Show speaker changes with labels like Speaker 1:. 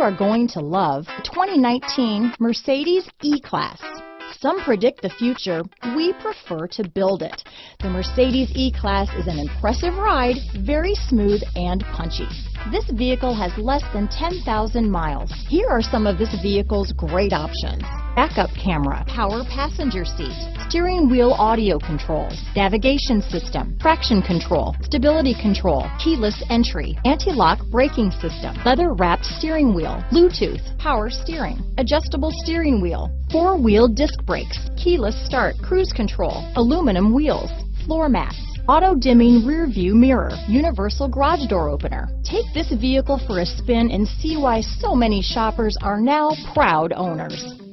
Speaker 1: are going to love the 2019 Mercedes E-Class. Some predict the future. We prefer to build it. The Mercedes E-Class is an impressive ride, very smooth and punchy. This vehicle has less than 10,000 miles. Here are some of this vehicle's great options: backup camera, power passenger seat, steering wheel audio controls, navigation system, traction control, stability control, keyless entry, anti-lock braking system, leather-wrapped steering wheel, Bluetooth, power steering, adjustable steering wheel, four-wheel disc brakes, keyless start, cruise control, aluminum wheels, floor mats, auto-dimming rear view mirror, universal garage door opener. Take this vehicle for a spin and see why so many shoppers are now proud owners.